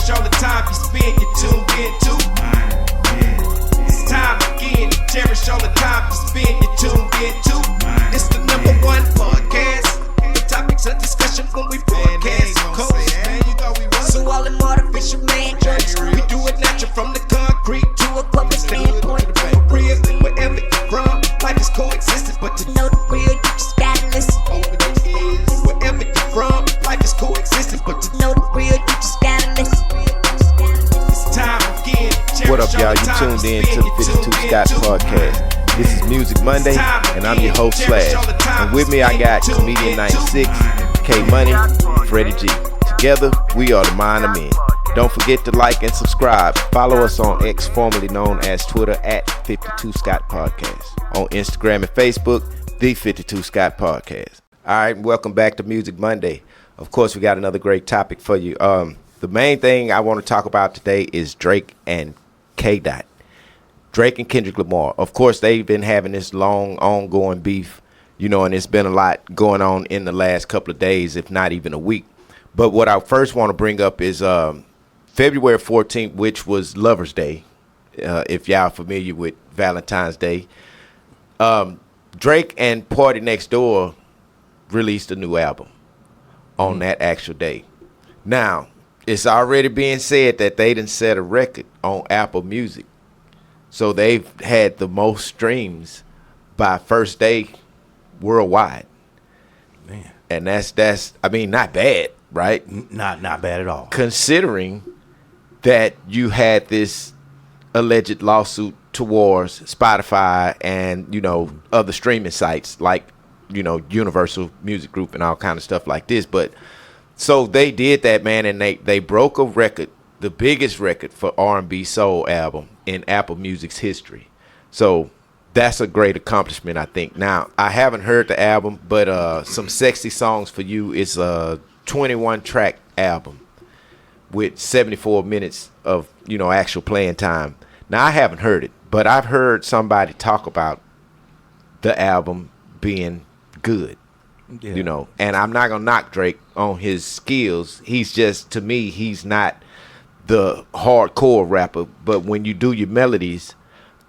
cherish all the time you spend, you tuned in to. It's time again to cherish all the time you spend, you tuned in to. It's the number one podcast. The topics of discussion when we broadcast. So all them artificial man jokes, we do it natural from the concrete to a public standpoint. Real, wherever you're from, life is coexisting, but to know the real, you just gotta listen. Wherever you're from, life is coexisting, but to know the real, you just gotta listen. It's time again. What up, y'all? You tuned in to the 52 Scott Podcast. This is Music Monday, and I'm your host, Slash. And with me, I got Comedian 96, K Money, Freddie G. Together, we are the Mind of Men. Don't forget to like and subscribe. Follow us on X, formerly known as Twitter, at 52 Scott Podcast. On Instagram and Facebook, the 52 Scott Podcast. All right, welcome back to Music Monday. Of course, we got another great topic for you. The main thing I want to talk about today is Drake and K-Dot. Drake and Kendrick Lamar. Of course, they've been having this long, ongoing beef, and it's been a lot going on in the last couple of days, if not even a week. But what I first want to bring up is February 14th, which was Lover's Day, if y'all familiar with Valentine's Day. Drake and Party Next Door released a new album on that actual day. Now, it's already being said that they done set a record on Apple Music. So they've had the most streams by first day worldwide. Man. And that's not bad, right? Not bad at all. Considering that you had this alleged lawsuit towards Spotify and, other streaming sites like, Universal Music Group and all kind of stuff like this. But so they did that, man, and they broke a record, the biggest record for R&B soul album in Apple Music's history. So that's a great accomplishment, I think. Now, I haven't heard the album, but Some Sexy Songs for You is a 21-track album with 74 minutes of, actual playing time. Now, I haven't heard it, but I've heard somebody talk about the album being good, and I'm not going to knock Drake on his skills. He's just, to me, he's not the hardcore rapper, but when you do your melodies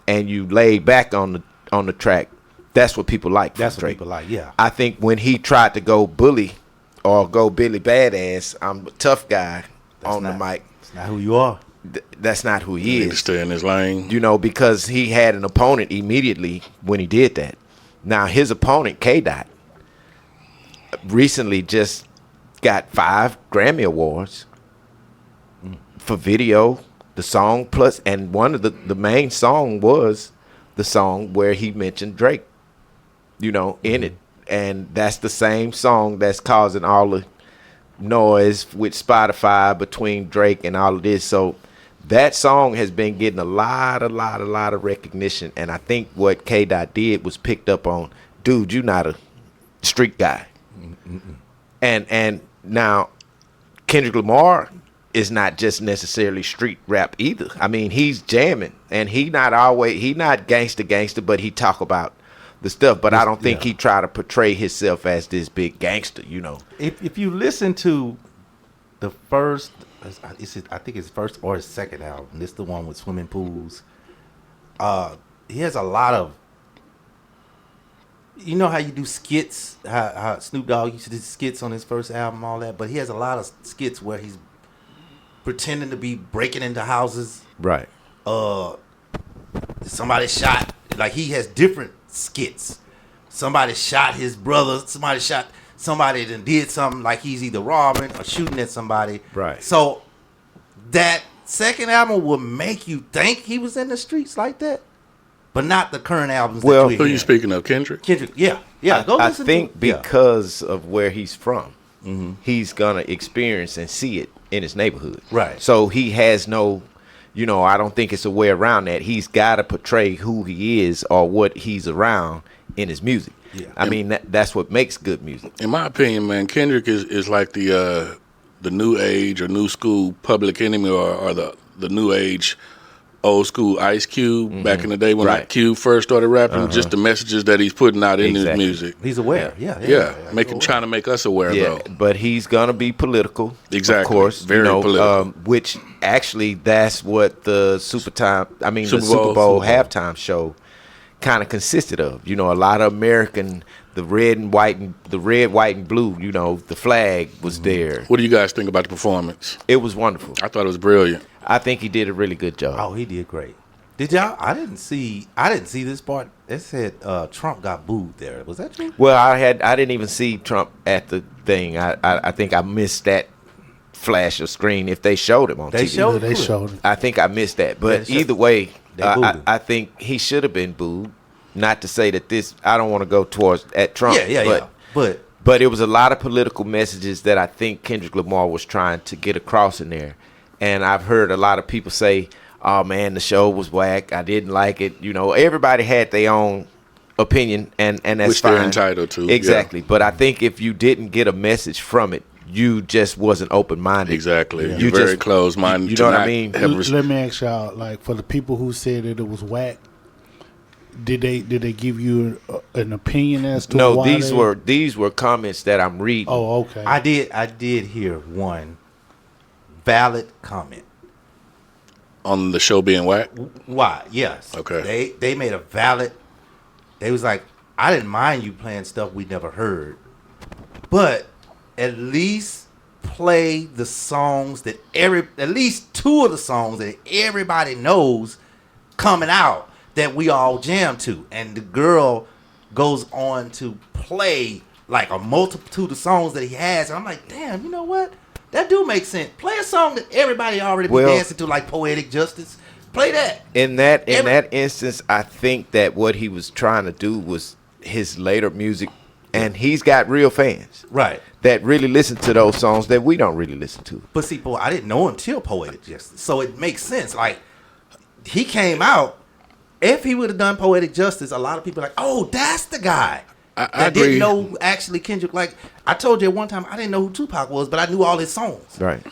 and you lay back on the track, that's what people like. That's what Drake. people like, yeah. I think when he tried to go bully or go Billy Badass, I'm a tough guy on the mic. That's not who you are. That's not who he He is. need to stay in his lane. Because he had an opponent immediately when he did that. Now, his opponent, K-Dot, recently just got 5 Grammy Awards for video, the song plus, and one of the main song was the song where he mentioned Drake, in it. And that's the same song that's causing all the noise with Spotify between Drake and all of this. So that song has been getting a lot of recognition. And I think what K-Dot did was picked up on, dude, you're not a street guy. And now Kendrick Lamar is not just necessarily street rap either. I mean, he's jamming, and he not gangster, but he talk about the stuff. But I don't think he try to portray himself as this big gangster, If you listen to the first, I think his first or his second album, this the one with swimming pools. He has a lot of, how you do skits, how Snoop Dogg used to do skits on his first album, all that. But he has a lot of skits where he's pretending to be breaking into houses. Right. Somebody shot, like he has different skits. Somebody shot his brother. Somebody that did something like he's either robbing or shooting at somebody. Right. So that second album will make you think he was in the streets like that, but not the current albums. Well, that Who are you speaking of, Kendrick? Kendrick, yeah. Go I listen think to because of where he's from, he's gonna experience and see it in his neighborhood. Right. So he has no, I don't think it's a way around that. He's got to portray who he is or what he's around in his music. Yeah. I mean, that's what makes good music. In my opinion, man, Kendrick is like the new age or new school Public Enemy or the new age old school Ice Cube back in the day when Right. like Cube first started rapping. Just the messages that he's putting out in his Exactly. music. He's aware. Yeah. Trying to make us aware, Yeah, bro. but he's gonna be political, Exactly. Of course, Very political. Which actually, that's what the Super Super Bowl Bowl. halftime show kind of consisted of. You know, a lot of American, the red, white, and blue. You know, the flag was there. What do you guys think about the performance? It was wonderful. I thought it was brilliant. I think he did a really good job. Oh, he did great. Did y'all? I didn't see this part. It said Trump got booed there. Was that true? Well, I didn't even see Trump at the thing. I think I missed that flash of screen if they showed him on They TV. showed They showed it. I think I missed that. But Yeah, either way, They booed him. I think he should have been booed. Not to say that I don't want to go towards at Trump. But it was a lot of political messages that I think Kendrick Lamar was trying to get across in there. And I've heard a lot of people say, oh, man, the show was whack. I didn't like it. You know, everybody had their own opinion, and that's Which fine. they're entitled to. Exactly. But I think if you didn't get a message from it, you just wasn't open-minded. Exactly. You You're very just- closed-minded. You to know what not I mean? have Let me ask y'all, like, for the people who said that it was whack, did they give you an opinion as to No, why these were comments that I'm reading. Oh, okay. I did hear one valid comment. on the show being whack. Why? Yes. Okay. They made a valid. They was like, I didn't mind you playing stuff we never heard, but at least play the songs that at least two of the songs that everybody knows coming out that we all jam to. And the girl goes on to play like a multitude of songs that he has. And I'm like, damn, you know what? That do make sense. Play a song that everybody already be dancing to, like Poetic Justice. Play that. In that instance, I think that what he was trying to do was his later music, and he's got real fans, Right. that really listen to those songs that we don't really listen to. But see, boy, I didn't know him till Poetic Justice. So it makes sense. Like, he came out. If he would have done Poetic Justice, a lot of people are like, oh, that's the guy. I That didn't agree. know actually Kendrick. Like, I told you at one time, I didn't know who Tupac was, but I knew all his songs. Right.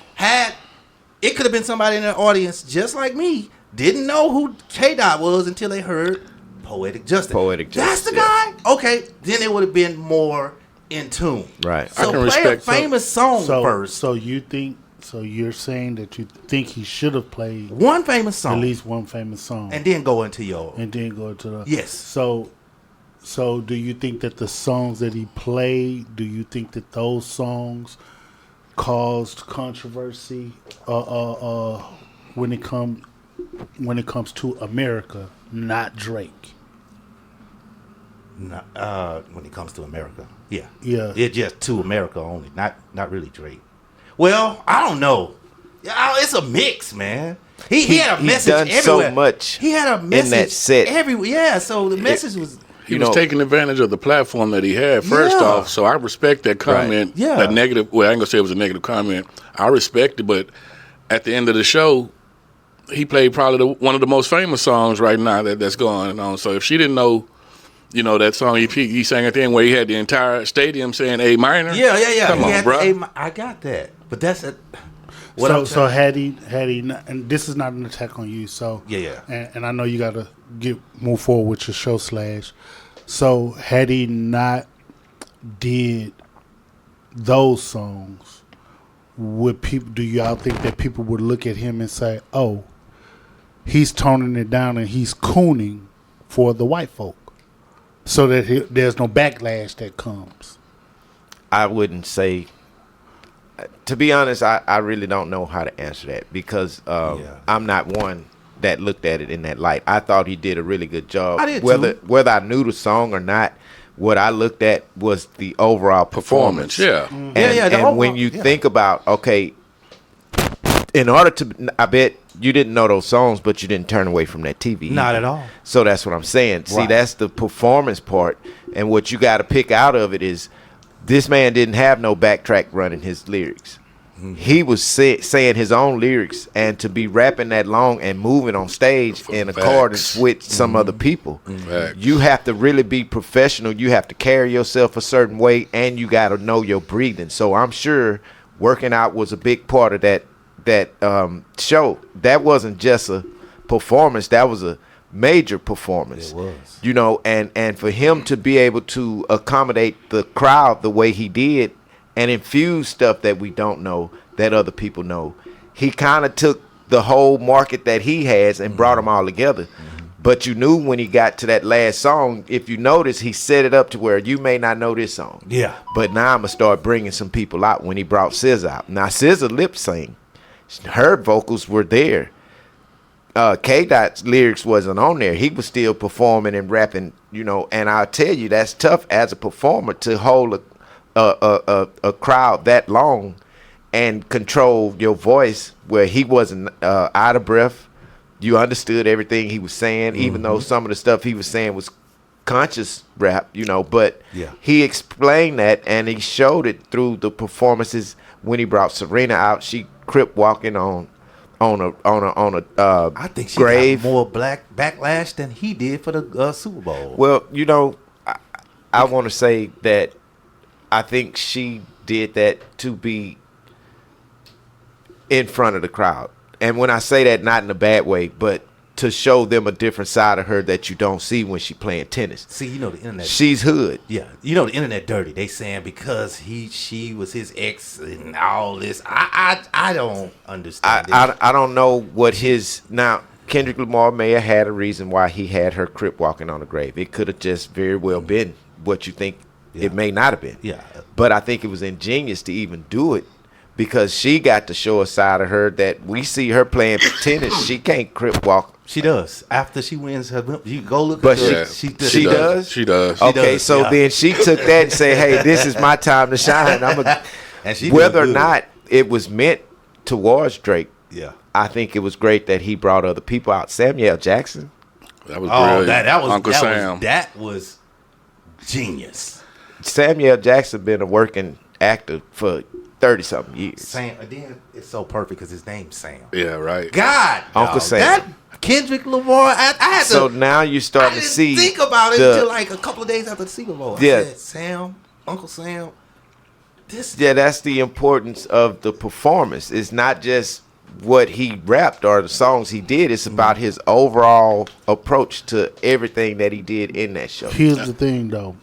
It could have been somebody in the audience just like me, didn't know who K-Dot was until they heard Poetic Justice. Poetic That's Justice, the guy? Okay, then it would have been more in tune. Right. So I can play respect- a famous song first. So you're saying that you think he should have played One famous song. at least one famous song And then go into your... and then go to the Yes. So do you think that the songs that he played, do you think that those songs caused controversy when it comes to America, not Drake? When it comes to America. Yeah. Yeah. It's just to America only, not really Drake. Well, I don't know. Yeah, it's a mix, man. He had a message done everywhere. so much He had a message that set. everywhere. Yeah, so the message was... He was taking advantage of the platform that he had first Yeah. off. So I respect that comment. Yeah. That negative. Well, I ain't gonna say it was a negative comment. I respect it, but at the end of the show, he played probably one of the most famous songs right now that's going on. So if she didn't know, that song he sang at the end where he had the entire stadium saying A minor. Yeah. Come He on, had bro. I got that. But that's it. So had he not, and this is not an attack on you. So Yeah. and I know you got to move forward with your show / So had he not did those songs, do y'all think that people would look at him and say, "Oh, he's toning it down and he's cooning for the white folk," so that there's no backlash that comes? I wouldn't say. To be honest, I really don't know how to answer that because I'm not one that looked at it in that light. I thought he did a really good job. I did whether I knew the song or not, what I looked at was the overall performance. Yeah. And, the and overall- when you think about, okay, in order to, I bet you didn't know those songs, but you didn't turn away from that TV. Not either. at all. So that's what I'm saying. See, Right. that's the performance part. And what you got to pick out of it is this man didn't have no backtrack running his lyrics. He was saying his own lyrics, and to be rapping that long and moving on stage in Facts. accordance with some other people, Facts. you have to really be professional. You have to carry yourself a certain way, and you got to know your breathing. So I'm sure working out was a big part of that show. That wasn't just a performance, that was a major performance. It was. You know, and for him to be able to accommodate the crowd the way he did and infuse stuff that we don't know that other people know, he kind of took the whole market that he has and brought them all together. But you knew when he got to that last song, if you notice, he set it up to where you may not know this song. Yeah. But now I'm going to start bringing some people out when he brought SZA out. Now, SZA lip sync. Her vocals were there. K-Dot's lyrics wasn't on there. He was still performing and rapping, you know, and I'll tell you, that's tough as a performer to hold a crowd that long and control your voice where he wasn't out of breath. You understood everything he was saying, even though some of the stuff he was saying was conscious rap, you know, but he explained that and he showed it through the performances when he brought Serena out. She crip walking on a I think she grave. got more black backlash than he did for the Super Bowl. Well, you know, I want to say that I think she did that to be in front of the crowd. And when I say that, not in a bad way, but to show them a different side of her that you don't see when she playing tennis. See, you know the internet. She's hood. Yeah, you know the internet dirty. They saying because she was his ex and all this. I don't understand. I don't know what his now. Kendrick Lamar may have had a reason why he had her crip walking on the grave. It could have just very well been what you think. It may not have been. Yeah, but I think it was ingenious to even do it. Because she got to show a side of her that we see her playing tennis. She can't crip walk. She does. After she wins her, you go look but at her. She She does? She does. Okay, does, so yeah. then she took that and said, hey, this is my time to shine. And she Whether or did good. not it was meant towards Drake, Yeah. I think it was great that he brought other people out. Samuel Jackson. That was Oh, brilliant. that was Uncle that Sam. Was, that was genius. Samuel Jackson been a working actor for 30-something years. Sam, then it's so perfect because his name's Sam. Yeah, right. God, Uncle dog, Sam. That Kendrick Lamar. I had to. So now you're I starting to didn't see. think about it the- until like a couple of days after the Super Bowl. I Yeah. said, Sam, Uncle Sam. This. Yeah, that's the importance of the performance. It's not just what he rapped or the songs he did. It's about his overall approach to everything that he did in that show. Here's the thing, though.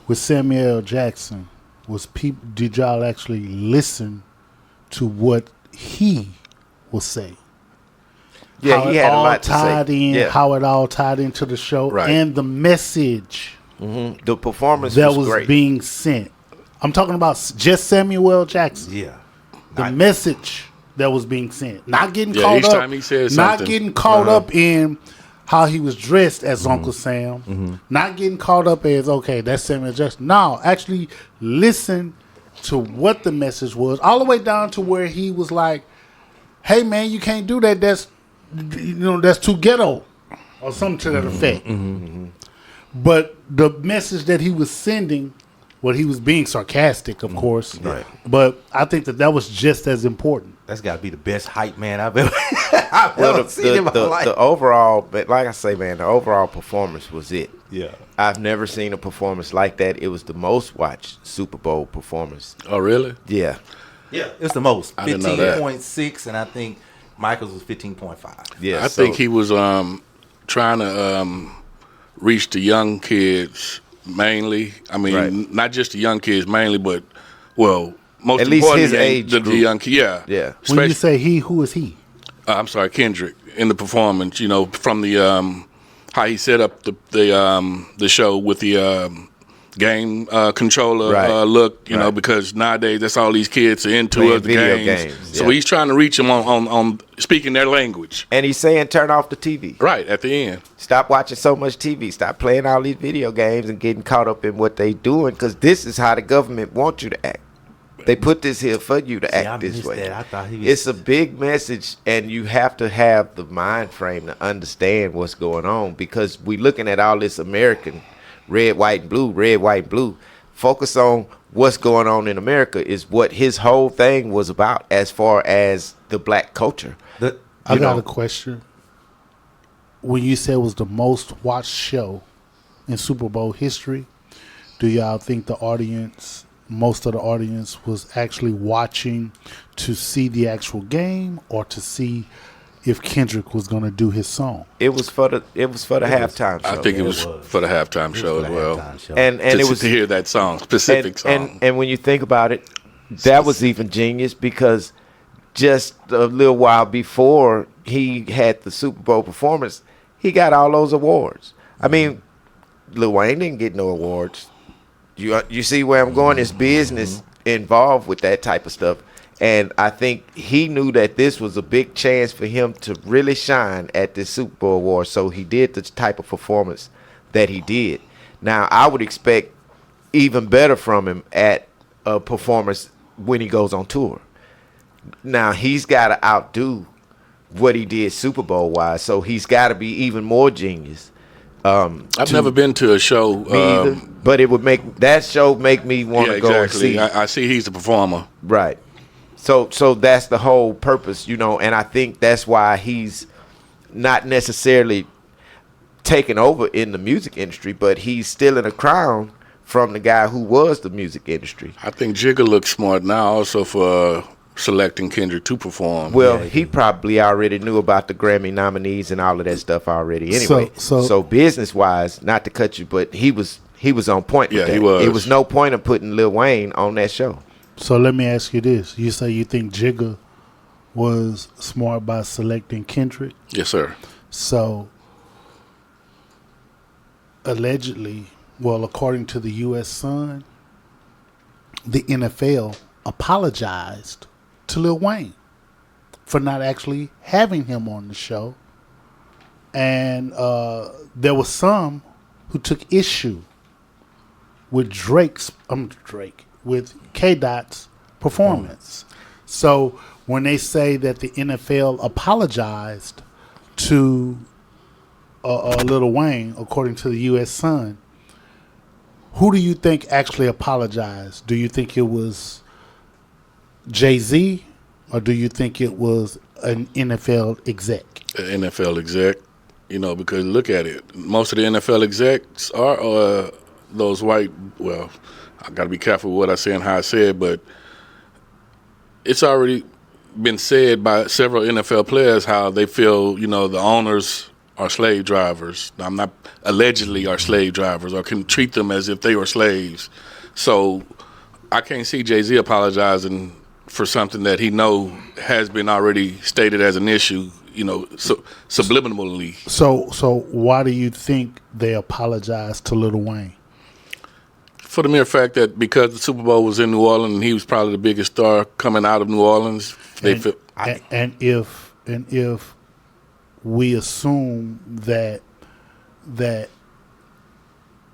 With Samuel Jackson, did y'all actually listen to what he was saying? Yeah, how he it had a all lot to tied say. in, Yeah. how it all tied into the show, Right. and the message The performance that was was great. being sent. I'm talking about just Samuel Jackson. Yeah. The message that was being sent, not getting Yeah, caught each up, time he said not something. getting caught up in how he was dressed as Uncle Sam, not getting caught up as okay, that's Samuel Jackson. No, actually listen to what the message was, all the way down to where he was like, "Hey man, you can't do that. That's that's too ghetto," or something to that effect. But the message that he was sending. Well, he was being sarcastic, of course. Right. But I think that was just as important. That's got to be the best hype man I've ever, Well, seen in my life. the overall, but like I say, man, the overall performance was it. Yeah. I've never seen a performance like that. It was the most watched Super Bowl performance. Oh, really? Yeah. Yeah. It's the most. I didn't know that. 15.6, and I think Michael's was 15.5. Yeah. I think he was trying to reach the young kids mainly. I mean, Right. not just the young kids mainly, but most At least importantly, his age the group. young kids. Yeah, Yeah. When you say he, who is he? I'm sorry, Kendrick in the performance. You know, from the how he set up the show with the game controller Right. look. You know, Right. because nowadays that's all these kids are into Playing the video games. games, So yeah. he's trying to reach them on speaking their language. And he's saying turn off the TV. Right at the end. Stop watching so much TV. Stop playing all these video games and getting caught up in what they doing because this is how the government wants you to act. They put this here for you to I act this missed way. that. I thought he was- It's a big message, and you have to have the mind frame to understand what's going on because we looking at all this American red, white, and blue, red, white, and blue. Focus on what's going on in America is what his whole thing was about as far as the black culture. I got a question. When you said it was the most watched show in Super Bowl history, do y'all think the audience, most of the audience, was actually watching to see the actual game or to see if Kendrick was going to do his song. It was for the halftime show. I think it was for the halftime show as well. And it was to hear that song, specific song. And when you think about it, that was even genius because just a little while before he had the Super Bowl performance, he got all those awards. I mean, Lil Wayne didn't get no awards. You see where I'm going? It's business involved with that type of stuff. And I think he knew that this was a big chance for him to really shine at this Super Bowl award. So he did the type of performance that he did. Now, I would expect even better from him at a performance when he goes on tour. Now, he's got to outdo what he did Super Bowl-wise. So he's got to be even more genius. I've never been to a show. Me either, but it would make that show make me want to go and see. I see he's the performer. Right. So that's the whole purpose, and I think that's why he's not necessarily taken over in the music industry, but he's still in a crown from the guy who was the music industry. I think Jigga looks smart now also for selecting Kendrick to perform. Well, he probably already knew about the Grammy nominees and all of that stuff already anyway. So business-wise, not to cut you, but he was on point with that. He was. It was no point of putting Lil Wayne on that show. So let me ask you this. You say you think Jigga was smart by selecting Kendrick? Yes, sir. So, allegedly, according to the U.S. Sun, the NFL apologized to Lil Wayne for not actually having him on the show. And there was some who took issue with with K-Dot's performance. So when they say that the NFL apologized to Lil Wayne, according to the U.S. Sun, who do you think actually apologized? Do you think it was Jay-Z, or do you think it was an NFL exec? An NFL exec, because look at it. Most of the NFL execs are those white, I got to be careful with what I say and how I say it, but it's already been said by several NFL players how they feel, the owners are slave drivers. I'm not allegedly are slave drivers or can treat them as if they were slaves. So I can't see Jay-Z apologizing for something that he know has been already stated as an issue, subliminally. So why do you think they apologized to Lil Wayne? For the mere fact that because the Super Bowl was in New Orleans and he was probably the biggest star coming out of New Orleans, and if we assume that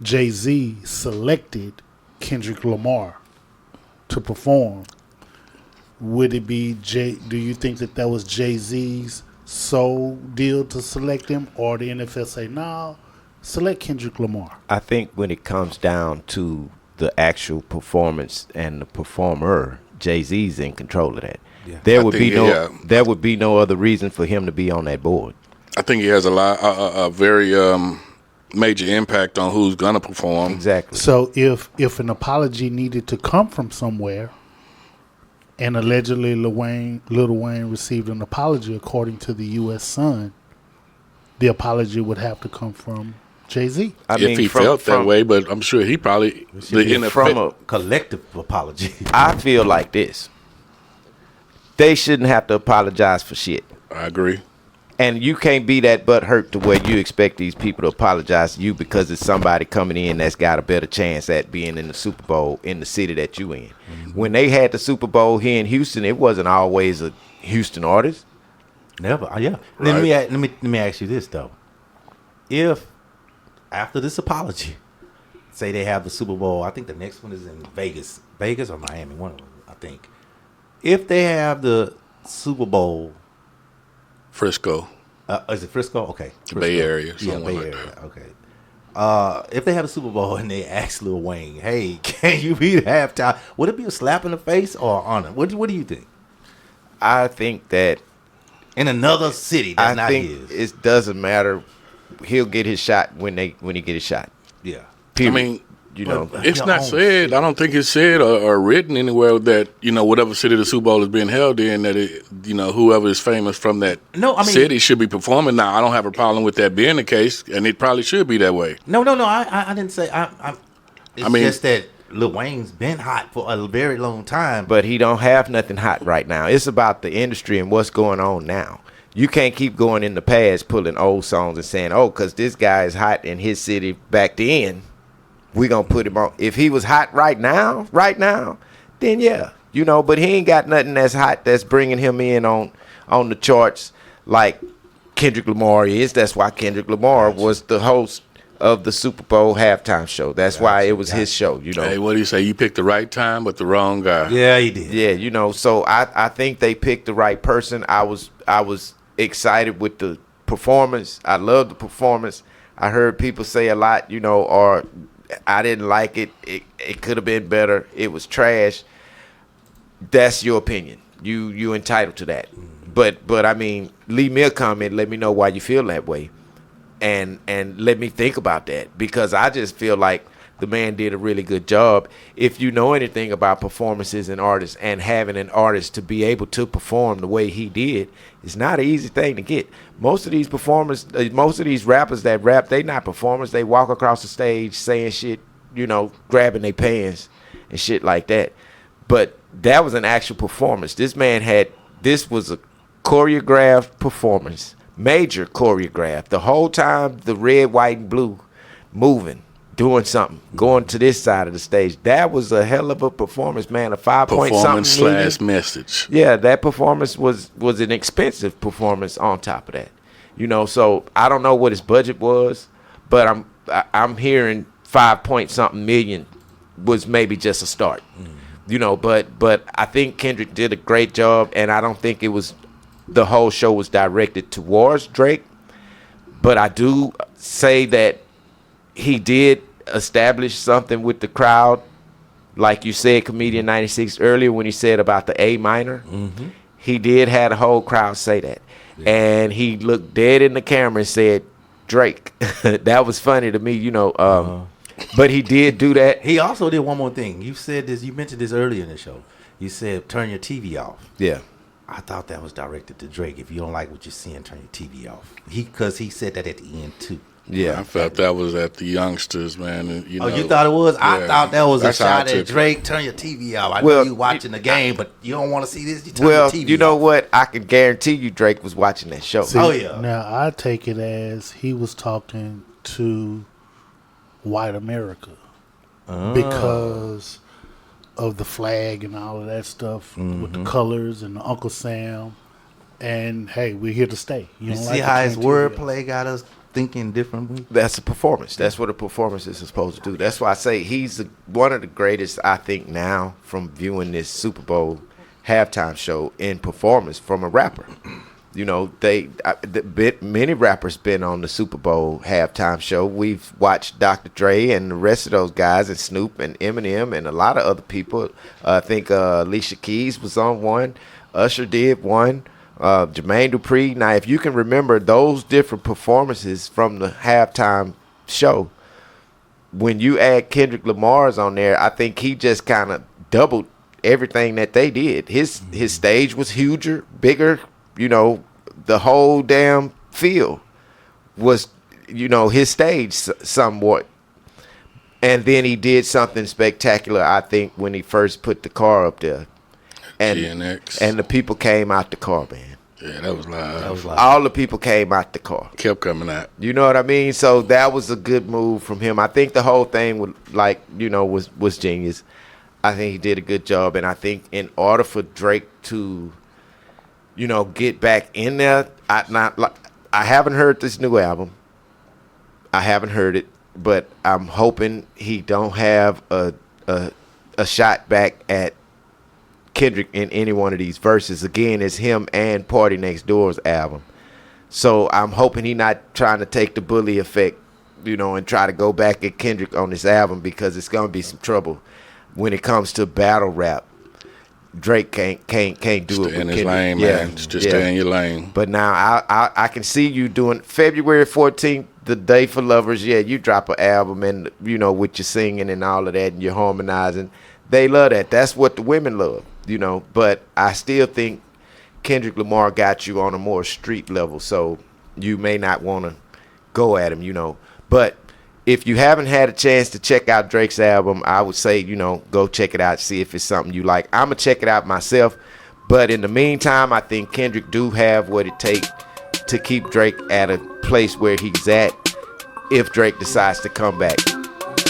Jay-Z selected Kendrick Lamar to perform, would it be do you think that was Jay-Z's sole deal to select him, or the NFL say no? Select Kendrick Lamar. I think when it comes down to the actual performance and the performer, Jay-Z's in control of that. Yeah. There would be no other reason for him to be on that board. I think he has a very major impact on who's gonna perform. Exactly. So if an apology needed to come from somewhere, and allegedly Lil Wayne received an apology according to the U.S. Sun, the apology would have to come from Jay-Z. If he felt that way, but I'm sure he probably from a collective apology. I feel like this: they shouldn't have to apologize for shit. I agree. And you can't be that butthurt to where you expect these people to apologize to you because it's somebody coming in that's got a better chance at being in the Super Bowl in the city that you in. Mm-hmm. When they had the Super Bowl here in Houston, it wasn't always a Houston artist. Never. Yeah. Right. Let me ask you this though: if after this apology, say they have the Super Bowl, I think the next one is in Vegas or Miami, one of them, I think. If they have the Super Bowl, Frisco, is it Frisco? Okay, the Bay Area, yeah, Bay like Area. That. Okay. If they have a Super Bowl and they ask Lil Wayne, "Hey, can you be the halftime?" Would it be a slap in the face or an honor? What do you think? I think that in another city, that's not his. It doesn't matter. He'll get his shot when he get his shot. Yeah. Period. I mean, you know. It's Your not own said. I don't think it's said or written anywhere that, whatever city the Super Bowl is being held in, that whoever is famous from that city should be performing. Now, I don't have a problem with that being the case, and it probably should be that way. No. I didn't say. It's just that Lil Wayne's been hot for a very long time. But he don't have nothing hot right now. It's about the industry and what's going on now. You can't keep going in the past pulling old songs and saying, oh, because this guy is hot in his city back then, we're going to put him on. If he was hot right now, then yeah. But he ain't got nothing that's hot that's bringing him in on the charts like Kendrick Lamar is. That's why Kendrick Lamar was the host of the Super Bowl halftime show. That's why it was his show, Hey, what do you say? You picked the right time, but the wrong guy. Yeah, he did. Yeah, so I think they picked the right person. I was excited with the performance. I love the performance. I heard people say a lot, or I didn't like it. It could have been better. It was trash. That's your opinion. You entitled to that. But I mean, leave me a comment. Let me know why you feel that way. And let me think about that, because I just feel like the man did a really good job. If you know anything about performances and artists and having an artist to be able to perform the way he did, it's not an easy thing to get. Most of these performers, most of these rappers that rap, they not performers. They walk across the stage saying shit, grabbing their pants and shit like that. But that was an actual performance. This was a choreographed performance. Major choreograph. The whole time, the red, white, and blue moving, doing something, going to this side of the stage. That was a hell of a performance, man. A 5-point something performance / message. Yeah, that performance was an expensive performance on top of that. So I don't know what his budget was, but I'm hearing 5 something million was maybe just a start. But I think Kendrick did a great job, and I don't think it was the whole show was directed towards Drake, but I do say that he did establish something with the crowd. Like you said, Comedian 96 earlier when he said about the A minor, he did have the whole crowd say that. Yeah. And he looked dead in the camera and said, Drake. That was funny to me, but he did do that. He also did one more thing. You said this, you mentioned this earlier in the show. You said, turn your TV off. Yeah. I thought that was directed to Drake. If you don't like what you're seeing, turn your TV off. Because he said that at the end too. Yeah, I felt that was at the youngsters, man. And, you thought it was? Yeah. I thought that was a shot at Drake. It. Turn your TV off. I know you watching the game, but you don't want to see this. You turn your TV you know off. what? I can guarantee you, Drake was watching that show. See, yeah. Now I take it as he was talking to white America because of the flag and all of that stuff with the colors and the Uncle Sam. And hey, we're here to stay. You see how his wordplay got us thinking differently? That's a performance. That's what a performance is supposed to do. That's why I say he's one of the greatest, I think, now from viewing this Super Bowl halftime show in performance from a rapper. Many rappers been on the Super Bowl halftime show. We've watched Dr. Dre and the rest of those guys, and Snoop and Eminem and a lot of other people. I think Alicia Keys was on one. Usher did one. Jermaine Dupri. Now, if you can remember those different performances from the halftime show, when you add Kendrick Lamar's on there, I think he just kind of doubled everything that they did. His stage was huger, bigger. The whole damn field was, his stage somewhat. And then he did something spectacular, I think, when he first put the car up there. And GNX. And the people came out the car, man. Yeah, that was live. All the people came out the car. Kept coming out. You know what I mean? So that was a good move from him. I think the whole thing was genius. I think he did a good job, and I think in order for Drake to, get back in there, I haven't heard this new album. I haven't heard it, but I'm hoping he don't have a shot back at Kendrick in any one of these verses. Again, it's him and Party Next Door's album. So I'm hoping he not trying to take the bully effect, and try to go back at Kendrick on this album, because it's gonna be some trouble when it comes to battle rap. Drake can't do stay it with in his Kendrick. lane, man. Just stay in your lane. But now I can see you doing February 14th. the Day for Lovers, yeah, you drop an album and, you know, with your singing and all of that and you're harmonizing. They love that. That's what the women love, you know. But I still think Kendrick Lamar got you on a more street level, so you may not want to go at him, you know. But if you haven't had a chance to check out Drake's album, I would say, you know, go check it out, see if it's something you like. I'm going to check it out myself. But in the meantime, I think Kendrick do have what it takes to keep Drake at a place where he's at if Drake decides to come back.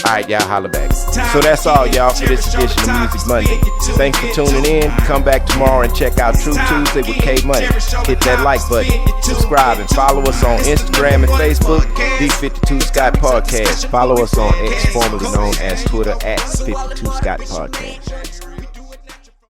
All right, y'all, holla back. So that's all, y'all, for this edition of Music Monday. Thanks for tuning in. Come back tomorrow and check out True Tuesday with K Money. Hit that like button, subscribe, and follow us on Instagram and Facebook, The 52 Scott Podcast. Follow us on X, formerly known as Twitter, at 52 Scott Podcast.